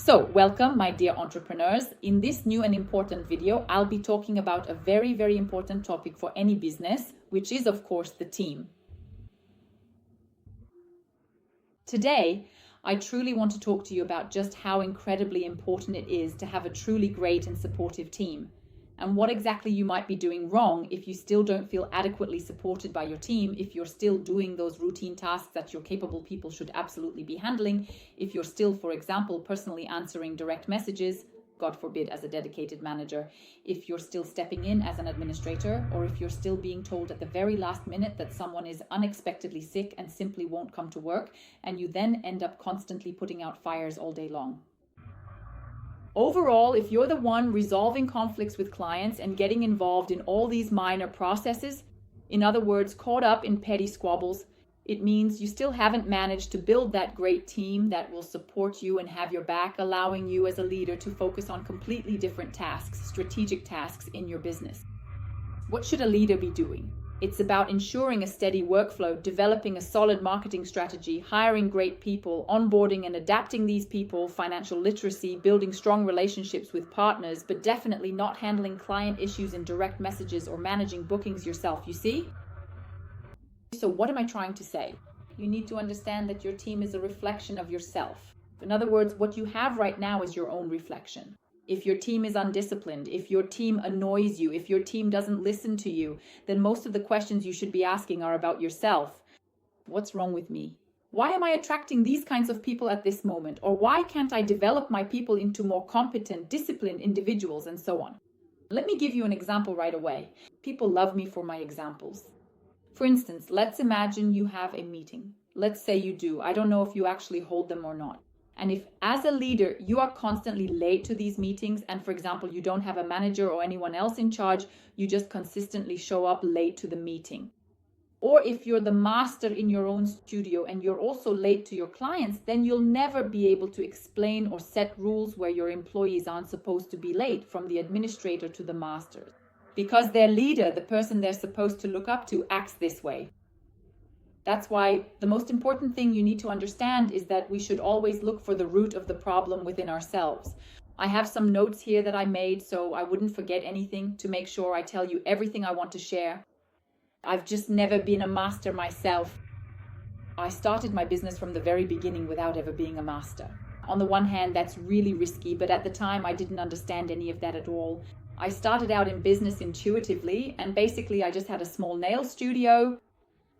So, welcome, my dear entrepreneurs. In this new and important video, I'll be talking about a very, very important topic for any business, which is, of course, the team. Today, I truly want to talk to you about just how incredibly important it is to have a truly great and supportive team, and what exactly you might be doing wrong if you still don't feel adequately supported by your team, if you're still doing those routine tasks that your capable people should absolutely be handling, if you're still, for example, personally answering direct messages, God forbid, as a dedicated manager, if you're still stepping in as an administrator, or if you're still being told at the very last minute that someone is unexpectedly sick and simply won't come to work, and you then end up constantly putting out fires all day long. Overall, if you're the one resolving conflicts with clients and getting involved in all these minor processes, in other words, caught up in petty squabbles, it means you still haven't managed to build that great team that will support you and have your back, allowing you as a leader to focus on completely different tasks, strategic tasks in your business. What should a leader be doing? It's about ensuring a steady workflow, developing a solid marketing strategy, hiring great people, onboarding and adapting these people, financial literacy, building strong relationships with partners, but definitely not handling client issues in direct messages or managing bookings yourself, you see? So what am I trying to say? You need to understand that your team is a reflection of yourself. In other words, what you have right now is your own reflection. If your team is undisciplined, if your team annoys you, if your team doesn't listen to you, then most of the questions you should be asking are about yourself. What's wrong with me? Why am I attracting these kinds of people at this moment? Or why can't I develop my people into more competent, disciplined individuals, and so on? Let me give you an example right away. People love me for my examples. For instance, let's imagine you have a meeting. Let's say you do. I don't know if you actually hold them or not. And if, as a leader, you are constantly late to these meetings, and for example, you don't have a manager or anyone else in charge, you just consistently show up late to the meeting. Or if you're the master in your own studio and you're also late to your clients, then you'll never be able to explain or set rules where your employees aren't supposed to be late, from the administrator to the master. Because their leader, the person they're supposed to look up to, acts this way. That's why the most important thing you need to understand is that we should always look for the root of the problem within ourselves. I have some notes here that I made so I wouldn't forget anything, to make sure I tell you everything I want to share. I've just never been a master myself. I started my business from the very beginning without ever being a master. On the one hand, that's really risky, but at the time I didn't understand any of that at all. I started out in business intuitively, and basically I just had a small nail studio.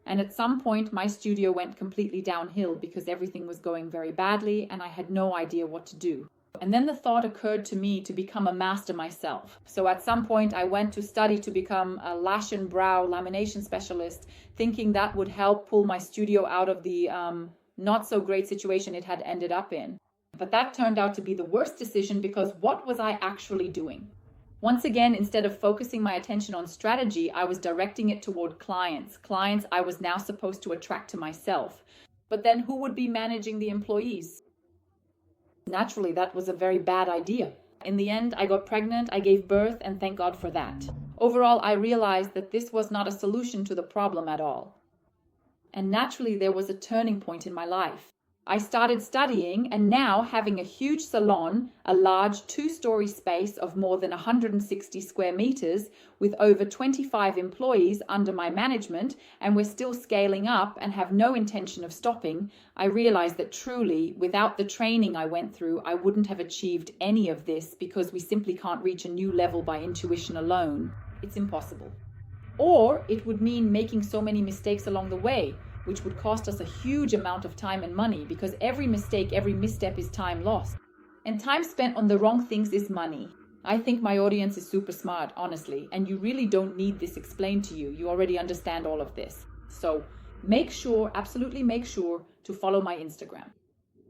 And at some point, my studio went completely downhill because everything was going very badly and I had no idea what to do. And then the thought occurred to me to become a master myself. So at some point, I went to study to become a lash and brow lamination specialist, thinking that would help pull my studio out of the not so great situation it had ended up in. But that turned out to be the worst decision, because what was I actually doing? Once again, instead of focusing my attention on strategy, I was directing it toward clients. Clients I was now supposed to attract to myself. But then who would be managing the employees? Naturally, that was a very bad idea. In the end, I got pregnant, I gave birth, and thank God for that. Overall, I realized that this was not a solution to the problem at all. And naturally, there was a turning point in my life. I started studying, and now having a huge salon, a large 2-story space of more than 160 square meters with over 25 employees under my management, and we're still scaling up and have no intention of stopping, I realized that truly, without the training I went through, I wouldn't have achieved any of this, because we simply can't reach a new level by intuition alone. It's impossible. Or it would mean making so many mistakes along the way, which would cost us a huge amount of time and money, because every mistake, every misstep is time lost. And time spent on the wrong things is money. I think my audience is super smart, honestly, and you really don't need this explained to you. You already understand all of this. So make sure, absolutely make sure, to follow my Instagram.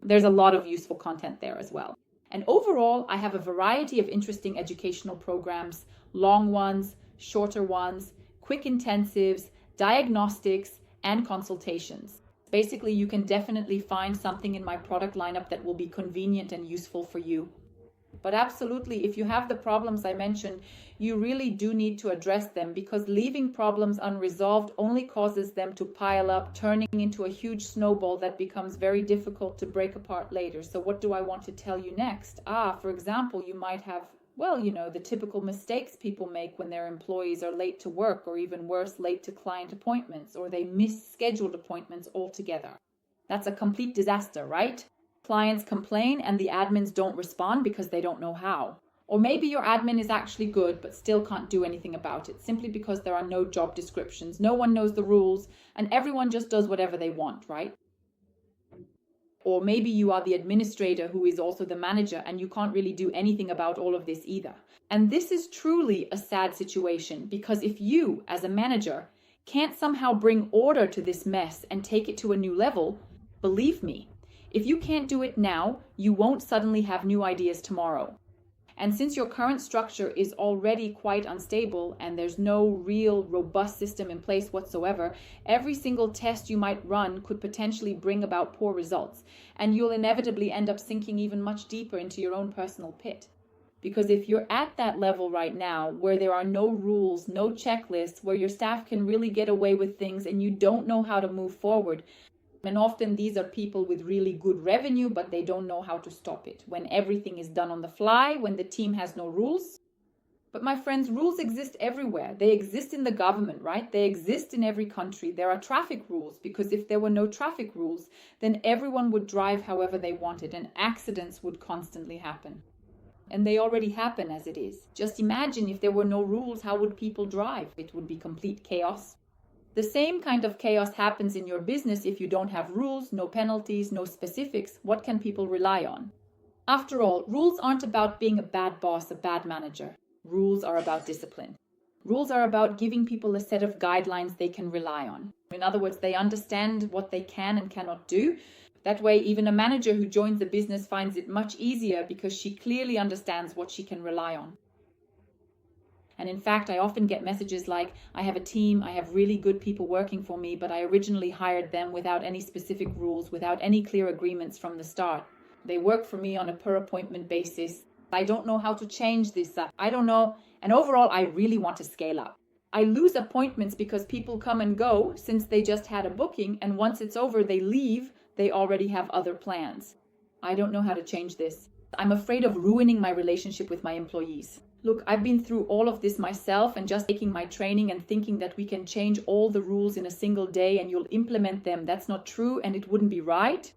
There's a lot of useful content there as well. And overall, I have a variety of interesting educational programs, long ones, shorter ones, quick intensives, diagnostics, and consultations. Basically, you can definitely find something in my product lineup that will be convenient and useful for you. But absolutely, if you have the problems I mentioned, you really do need to address them, because leaving problems unresolved only causes them to pile up, turning into a huge snowball that becomes very difficult to break apart later. So what do I want to tell you next? For example, you might have, the typical mistakes people make when their employees are late to work, or even worse, late to client appointments, or they miss scheduled appointments altogether. That's a complete disaster, right? Clients complain and the admins don't respond because they don't know how. Or maybe your admin is actually good but still can't do anything about it, simply because there are no job descriptions, no one knows the rules, and everyone just does whatever they want, right? Or maybe you are the administrator who is also the manager, and you can't really do anything about all of this either. And this is truly a sad situation, because if you, as a manager, can't somehow bring order to this mess and take it to a new level, believe me, if you can't do it now, you won't suddenly have new ideas tomorrow. And since your current structure is already quite unstable and there's no real robust system in place whatsoever, every single test you might run could potentially bring about poor results, and you'll inevitably end up sinking even much deeper into your own personal pit. Because if you're at that level right now, where there are no rules, no checklists, where your staff can really get away with things and you don't know how to move forward, and often these are people with really good revenue, but they don't know how to stop it. When everything is done on the fly, when the team has no rules. But my friends, rules exist everywhere. They exist in the government, right? They exist in every country. There are traffic rules, because if there were no traffic rules, then everyone would drive however they wanted and accidents would constantly happen. And they already happen as it is. Just imagine if there were no rules, how would people drive? It would be complete chaos. The same kind of chaos happens in your business if you don't have rules, no penalties, no specifics. What can people rely on? After all, rules aren't about being a bad boss, a bad manager. Rules are about discipline. Rules are about giving people a set of guidelines they can rely on. In other words, they understand what they can and cannot do. That way, even a manager who joins the business finds it much easier, because she clearly understands what she can rely on. And in fact, I often get messages like, I have a team, I have really good people working for me, but I originally hired them without any specific rules, without any clear agreements from the start. They work for me on a per appointment basis. I don't know how to change this. I don't know. And overall, I really want to scale up. I lose appointments because people come and go since they just had a booking, and once it's over, they leave. They already have other plans. I don't know how to change this. I'm afraid of ruining my relationship with my employees. Look, I've been through all of this myself, and just taking my training and thinking that we can change all the rules in a single day and you'll implement them. That's not true, and it wouldn't be right.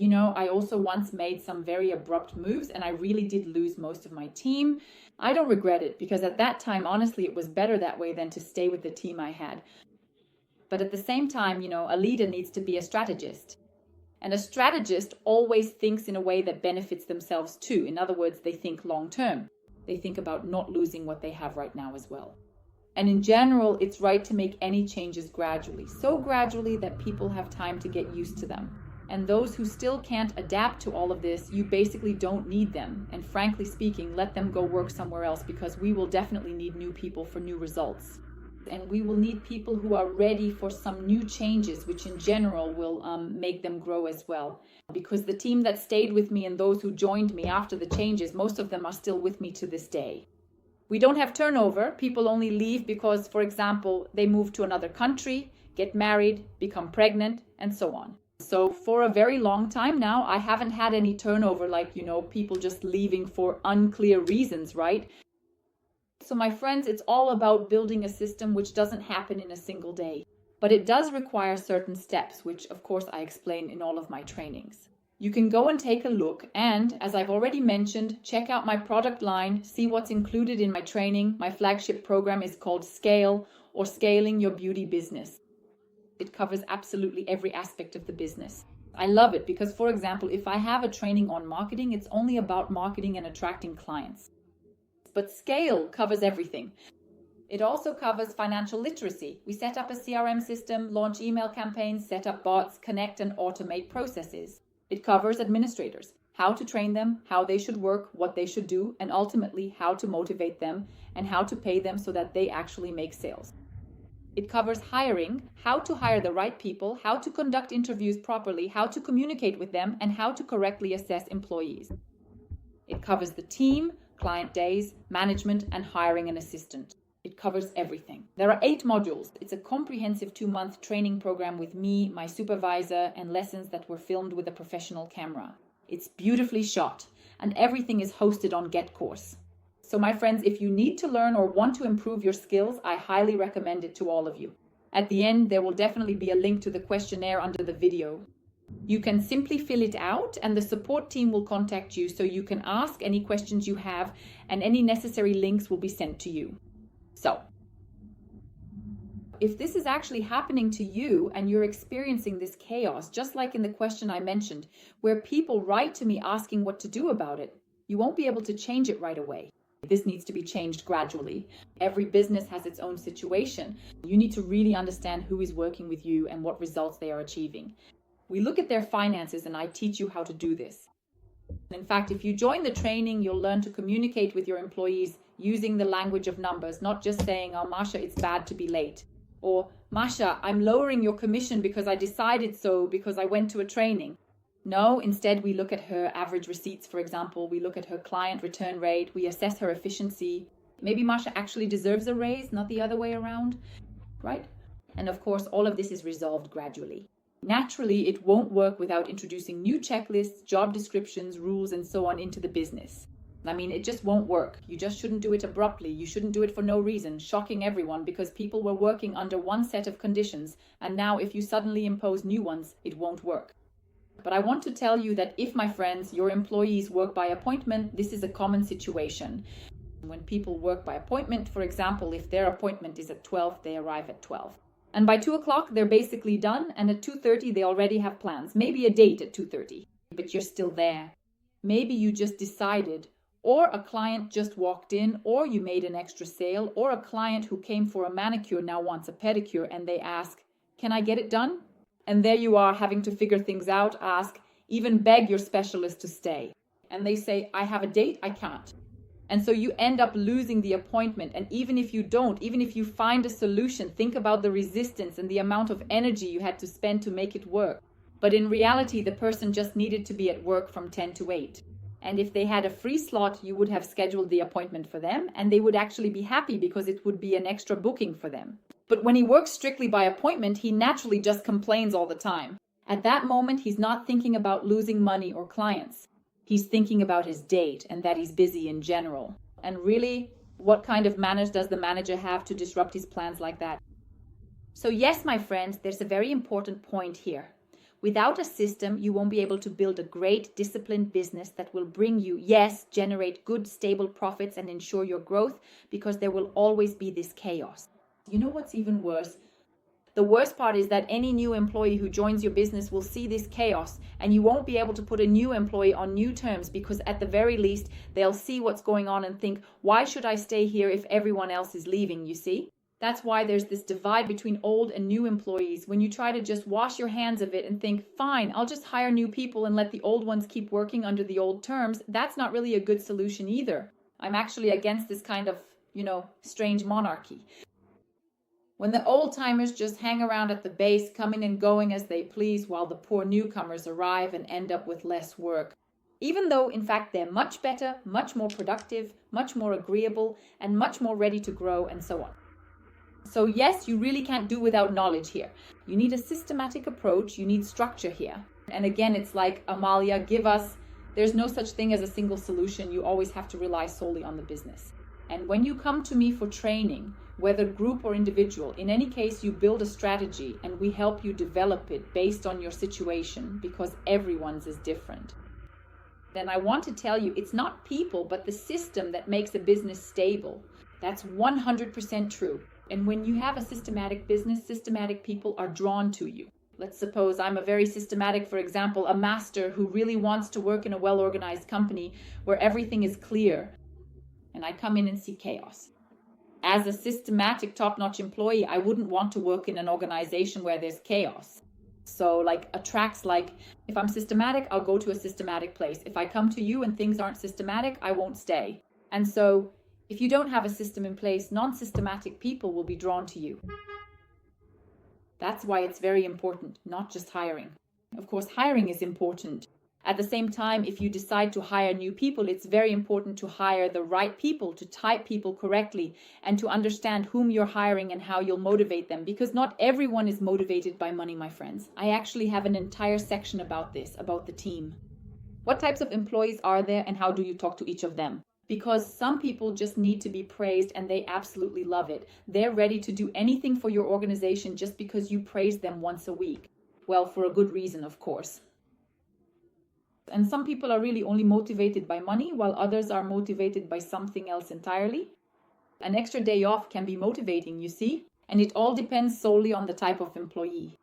I also once made some very abrupt moves, and I really did lose most of my team. I don't regret it, because at that time, honestly, it was better that way than to stay with the team I had. But at the same time, a leader needs to be a strategist. And a strategist always thinks in a way that benefits themselves too. In other words, they think long term. They think about not losing what they have right now as well. And in general, it's right to make any changes gradually, so gradually that people have time to get used to them. And those who still can't adapt to all of this, you basically don't need them. And frankly speaking, let them go work somewhere else, because we will definitely need new people for new results. And we will need people who are ready for some new changes, which in general will make them grow as well. Because the team that stayed with me and those who joined me after the changes, most of them are still with me to this day. We don't have turnover. People only leave because, for example, they move to another country, get married, become pregnant, and so on. So for a very long time now, I haven't had any turnover, like, people just leaving for unclear reasons, right? So my friends, it's all about building a system which doesn't happen in a single day. But it does require certain steps, which of course I explain in all of my trainings. You can go and take a look, and as I've already mentioned, check out my product line, see what's included in my training. My flagship program is called Scale, or Scaling Your Beauty Business. It covers absolutely every aspect of the business. I love it because, for example, if I have a training on marketing, it's only about marketing and attracting clients. But Scale covers everything. It also covers financial literacy. We set up a CRM system, launch email campaigns, set up bots, connect and automate processes. It covers administrators, how to train them, how they should work, what they should do, and ultimately how to motivate them and how to pay them so that they actually make sales. It covers hiring, how to hire the right people, how to conduct interviews properly, how to communicate with them, and how to correctly assess employees. It covers the team, client days, management, and hiring an assistant. It covers everything. There are 8 modules. It's a comprehensive 2-month training program with me, my supervisor, and lessons that were filmed with a professional camera. It's beautifully shot, and everything is hosted on GetCourse. So my friends, if you need to learn or want to improve your skills, I highly recommend it to all of you. At the end, there will definitely be a link to the questionnaire under the video. You can simply fill it out and the support team will contact you so you can ask any questions you have and any necessary links will be sent to you. So, if this is actually happening to you and you're experiencing this chaos, just like in the question I mentioned, where people write to me asking what to do about it, you won't be able to change it right away. This needs to be changed gradually. Every business has its own situation. You need to really understand who is working with you and what results they are achieving. We look at their finances and I teach you how to do this. In fact, if you join the training, you'll learn to communicate with your employees using the language of numbers, not just saying, oh, Masha, it's bad to be late. Or, Masha, I'm lowering your commission because I decided so because I went to a training. No, instead we look at her average receipts, for example. We look at her client return rate. We assess her efficiency. Maybe Masha actually deserves a raise, not the other way around, right? And of course, all of this is resolved gradually. Naturally, it won't work without introducing new checklists, job descriptions, rules, and so on into the business. I mean, it just won't work. You just shouldn't do it abruptly. You shouldn't do it for no reason, shocking everyone because people were working under one set of conditions. And now if you suddenly impose new ones, it won't work. But I want to tell you that if, my friends, your employees work by appointment, this is a common situation. When people work by appointment, for example, if their appointment is at 12, they arrive at 12. And by 2 o'clock, they're basically done. And at 2:30, they already have plans. Maybe a date at 2:30, but you're still there. Maybe you just decided, or a client just walked in, or you made an extra sale, or a client who came for a manicure now wants a pedicure and they ask, can I get it done? And there you are having to figure things out, ask, even beg your specialist to stay. And they say, I have a date, I can't. And so you end up losing the appointment. And even if you don't, even if you find a solution, think about the resistance and the amount of energy you had to spend to make it work. But in reality, the person just needed to be at work from 10 to 8. And if they had a free slot, you would have scheduled the appointment for them and they would actually be happy because it would be an extra booking for them. But when he works strictly by appointment, he naturally just complains all the time. At that moment, he's not thinking about losing money or clients. He's thinking about his date and that he's busy in general. And really, what kind of manners does the manager have to disrupt his plans like that? So yes, my friends, there's a very important point here. Without a system, you won't be able to build a great, disciplined business that will bring you, yes, generate good, stable profits and ensure your growth, because there will always be this chaos. You know what's even worse? The worst part is that any new employee who joins your business will see this chaos and you won't be able to put a new employee on new terms because at the very least, they'll see what's going on and think, why should I stay here if everyone else is leaving, you see? That's why there's this divide between old and new employees. When you try to just wash your hands of it and think, fine, I'll just hire new people and let the old ones keep working under the old terms, that's not really a good solution either. I'm actually against this kind of, strange monarchy. When the old-timers just hang around at the base, coming and going as they please, while the poor newcomers arrive and end up with less work. Even though, in fact, they're much better, much more productive, much more agreeable, and much more ready to grow, and so on. So yes, you really can't do without knowledge here. You need a systematic approach, you need structure here. And again, it's like, Amalia, there's no such thing as a single solution. You always have to rely solely on the business. And when you come to me for training, whether group or individual, in any case, you build a strategy and we help you develop it based on your situation because everyone's is different. Then I want to tell you, it's not people, but the system that makes a business stable. That's 100% true. And when you have a systematic business, systematic people are drawn to you. Let's suppose I'm a very systematic, for example, a master who really wants to work in a well-organized company where everything is clear. And I come in and see chaos. As a systematic, top-notch employee, I wouldn't want to work in an organization where there's chaos. So if I'm systematic, I'll go to a systematic place. If I come to you and things aren't systematic, I won't stay. And so if you don't have a system in place, non-systematic people will be drawn to you. That's why it's very important, not just hiring. Of course, hiring is important. At the same time, if you decide to hire new people, it's very important to hire the right people, to type people correctly, and to understand whom you're hiring and how you'll motivate them, because not everyone is motivated by money, my friends. I actually have an entire section about this, about the team. What types of employees are there and how do you talk to each of them? Because some people just need to be praised and they absolutely love it. They're ready to do anything for your organization just because you praise them once a week. Well, for a good reason, of course. And some people are really only motivated by money, while others are motivated by something else entirely. An extra day off can be motivating, you see, and it all depends solely on the type of employee.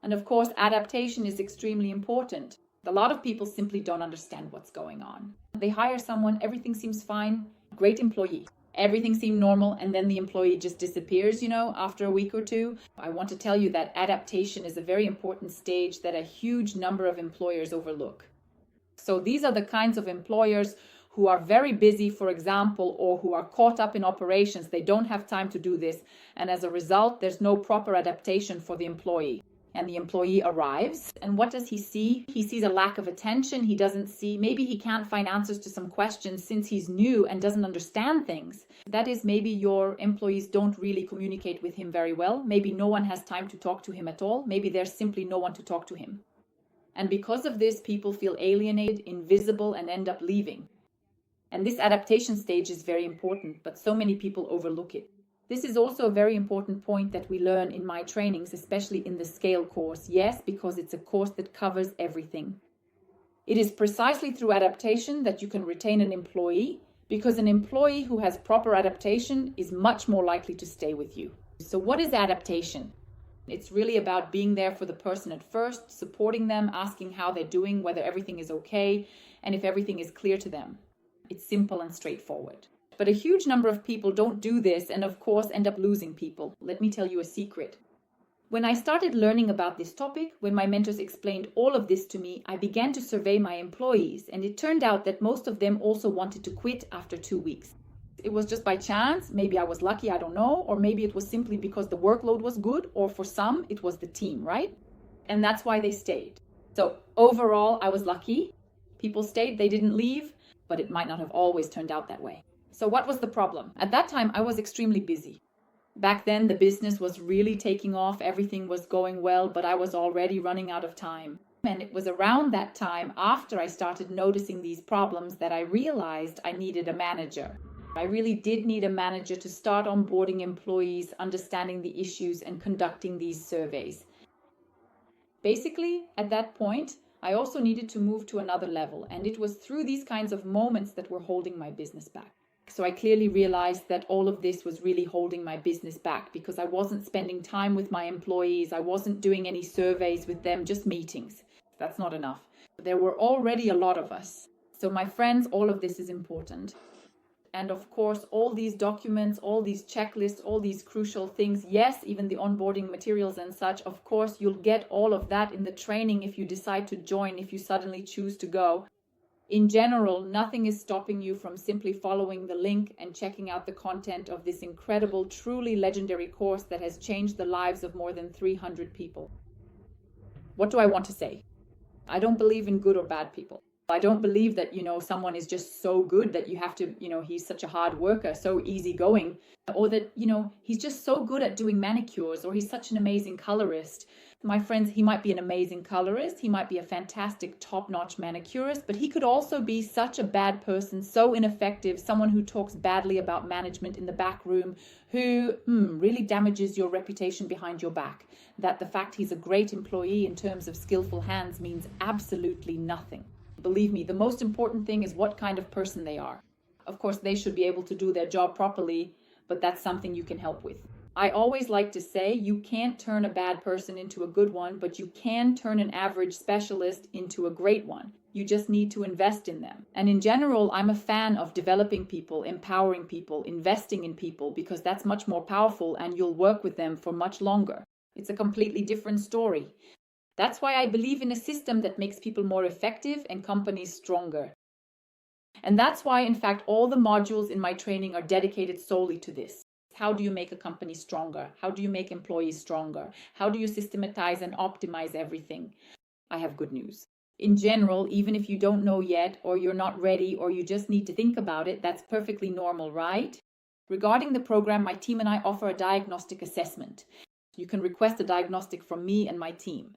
And of course, adaptation is extremely important. A lot of people simply don't understand what's going on. They hire someone, everything seems fine, great employee. Everything seemed normal, and then the employee just disappears, after a week or two. I want to tell you that adaptation is a very important stage that a huge number of employers overlook. So these are the kinds of employers who are very busy, for example, or who are caught up in operations. They don't have time to do this, and as a result, there's no proper adaptation for the employee. And the employee arrives, and what does he see? He sees a lack of attention. He doesn't see, maybe he can't find answers to some questions since he's new and doesn't understand things. That is, maybe your employees don't really communicate with him very well. Maybe no one has time to talk to him at all. Maybe there's simply no one to talk to him. And because of this, people feel alienated, invisible, and end up leaving. And this adaptation stage is very important, but so many people overlook it. This is also a very important point that we learn in my trainings, especially in the Scale course. Yes, because it's a course that covers everything. It is precisely through adaptation that you can retain an employee, because an employee who has proper adaptation is much more likely to stay with you. So what is adaptation? It's really about being there for the person at first, supporting them, asking how they're doing, whether everything is okay, and if everything is clear to them. It's simple and straightforward. But a huge number of people don't do this and of course end up losing people. Let me tell you a secret. When I started learning about this topic, when my mentors explained all of this to me, I began to survey my employees, and it turned out that most of them also wanted to quit after 2 weeks. It was just by chance, maybe I was lucky, I don't know, or maybe it was simply because the workload was good, or for some it was the team, right? And that's why they stayed. So overall, I was lucky. People stayed, they didn't leave, but it might not have always turned out that way. So what was the problem? At that time, I was extremely busy. Back then, the business was really taking off. Everything was going well, but I was already running out of time. And it was around that time, after I started noticing these problems, that I realized I needed a manager. I really did need a manager to start onboarding employees, understanding the issues, and conducting these surveys. Basically, at that point, I also needed to move to another level, and it was through these kinds of moments that were holding my business back. So I clearly realized that all of this was really holding my business back because I wasn't spending time with my employees. I wasn't doing any surveys with them, just meetings. That's not enough. There were already a lot of us. So my friends, all of this is important. And of course, all these documents, all these checklists, all these crucial things, yes, even the onboarding materials and such, of course, you'll get all of that in the training if you decide to join, if you suddenly choose to go. In general, nothing is stopping you from simply following the link and checking out the content of this incredible, truly legendary course that has changed the lives of more than 300 people. What do I want to say? I don't believe in good or bad people. I don't believe that, someone is just so good that you have to, he's such a hard worker, so easygoing, or that, he's just so good at doing manicures, or he's such an amazing colorist. My friends, he might be an amazing colorist, he might be a fantastic top-notch manicurist, but he could also be such a bad person, so ineffective, someone who talks badly about management in the back room, who really damages your reputation behind your back. That the fact he's a great employee in terms of skillful hands means absolutely nothing. Believe me, the most important thing is what kind of person they are. Of course, they should be able to do their job properly, but that's something you can help with. I always like to say you can't turn a bad person into a good one, but you can turn an average specialist into a great one. You just need to invest in them. And in general, I'm a fan of developing people, empowering people, investing in people, because that's much more powerful and you'll work with them for much longer. It's a completely different story. That's why I believe in a system that makes people more effective and companies stronger. And that's why, in fact, all the modules in my training are dedicated solely to this. How do you make a company stronger? How do you make employees stronger? How do you systematize and optimize everything? I have good news. In general, even if you don't know yet, or you're not ready, or you just need to think about it, that's perfectly normal, right? Regarding the program, my team and I offer a diagnostic assessment. You can request a diagnostic from me and my team.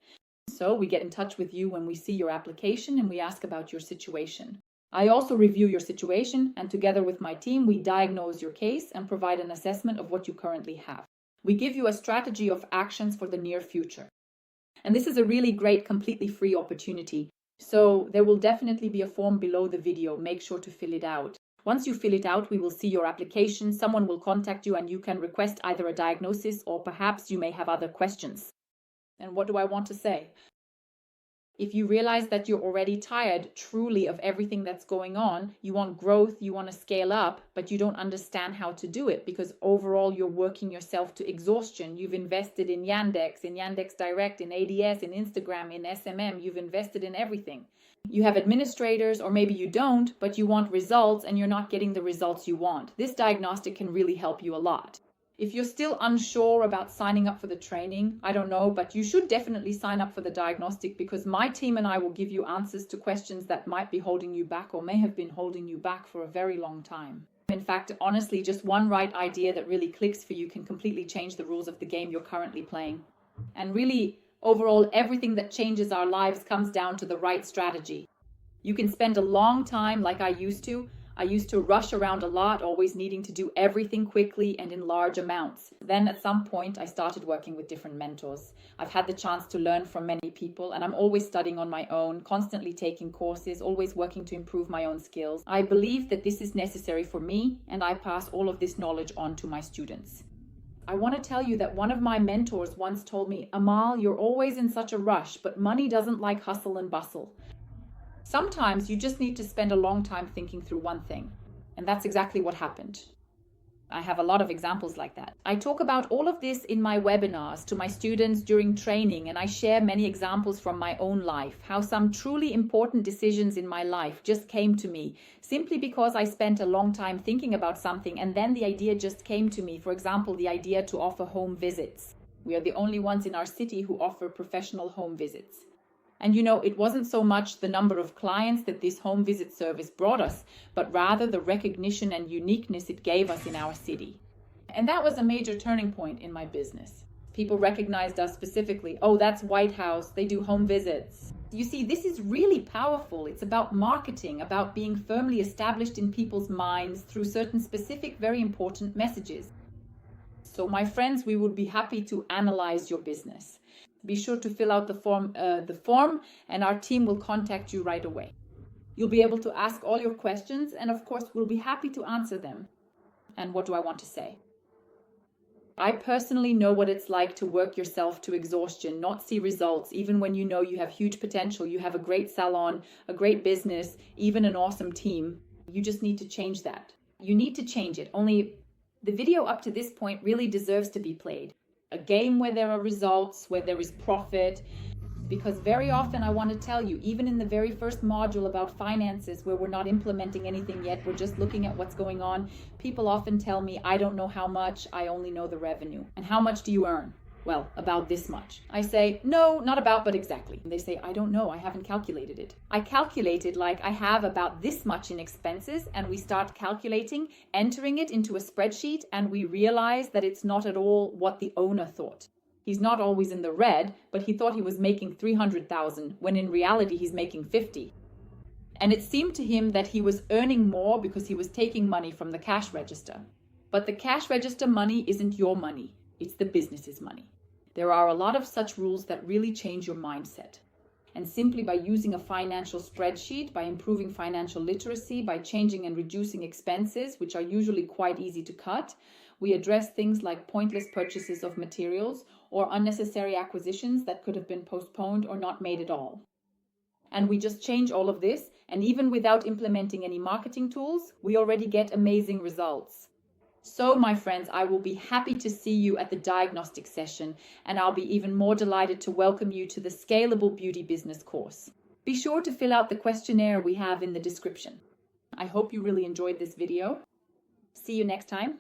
So we get in touch with you when we see your application and we ask about your situation. I also review your situation, and together with my team, we diagnose your case and provide an assessment of what you currently have. We give you a strategy of actions for the near future. And this is a really great, completely free opportunity. So there will definitely be a form below the video. Make sure to fill it out. Once you fill it out, we will see your application. Someone will contact you and you can request either a diagnosis or perhaps you may have other questions. And what do I want to say? If you realize that you're already tired truly of everything that's going on, you want growth, you want to scale up, but you don't understand how to do it because overall you're working yourself to exhaustion. You've invested in Yandex Direct, in ADS, in Instagram, in SMM. You've invested in everything. You have administrators, or maybe you don't, but you want results and you're not getting the results you want. This diagnostic can really help you a lot. If you're still unsure about signing up for the training, I don't know, but you should definitely sign up for the diagnostic because my team and I will give you answers to questions that might be holding you back or may have been holding you back for a very long time. In fact, honestly, just one right idea that really clicks for you can completely change the rules of the game you're currently playing. And really, overall, everything that changes our lives comes down to the right strategy. You can spend a long time like I used to. I used to rush around a lot, always needing to do everything quickly and in large amounts. Then at some point, I started working with different mentors. I've had the chance to learn from many people, and I'm always studying on my own, constantly taking courses, always working to improve my own skills. I believe that this is necessary for me, and I pass all of this knowledge on to my students. I want to tell you that one of my mentors once told me, Amal, you're always in such a rush, but money doesn't like hustle and bustle. Sometimes you just need to spend a long time thinking through one thing. And that's exactly what happened. I have a lot of examples like that. I talk about all of this in my webinars to my students during training, and I share many examples from my own life, how some truly important decisions in my life just came to me simply because I spent a long time thinking about something and then the idea just came to me. For example, the idea to offer home visits. We are the only ones in our city who offer professional home visits. And it wasn't so much the number of clients that this home visit service brought us, but rather the recognition and uniqueness it gave us in our city. And that was a major turning point in my business. People recognized us specifically. Oh, that's White House. They do home visits. You see, this is really powerful. It's about marketing, about being firmly established in people's minds through certain specific, very important messages. So my friends, we would be happy to analyze your business. Be sure to fill out the form, and our team will contact you right away. You'll be able to ask all your questions, and of course, we'll be happy to answer them. And what do I want to say? I personally know what it's like to work yourself to exhaustion, not see results, even when you know you have huge potential, you have a great salon, a great business, even an awesome team. You just need to change that. You need to change it. Only the video up to this point really deserves to be played. A game where there are results, where there is profit. Because very often I want to tell you, even in the very first module about finances, where we're not implementing anything yet, we're just looking at what's going on, people often tell me, I don't know how much, I only know the revenue. And how much do you earn? Well, about this much. I say, no, not about, but exactly. And they say, I don't know, I haven't calculated it. I calculated like I have about this much in expenses, and we start calculating, entering it into a spreadsheet, and we realize that it's not at all what the owner thought. He's not always in the red, but he thought he was making 300,000, when in reality he's making 50. And it seemed to him that he was earning more because he was taking money from the cash register. But the cash register money isn't your money. It's the business's money. There are a lot of such rules that really change your mindset. And simply by using a financial spreadsheet, by improving financial literacy, by changing and reducing expenses, which are usually quite easy to cut, we address things like pointless purchases of materials or unnecessary acquisitions that could have been postponed or not made at all. And we just change all of this, and even without implementing any marketing tools, we already get amazing results. So, my friends, I will be happy to see you at the diagnostic session, and I'll be even more delighted to welcome you to the Scalable Beauty Business course. Be sure to fill out the questionnaire we have in the description. I hope you really enjoyed this video. See you next time.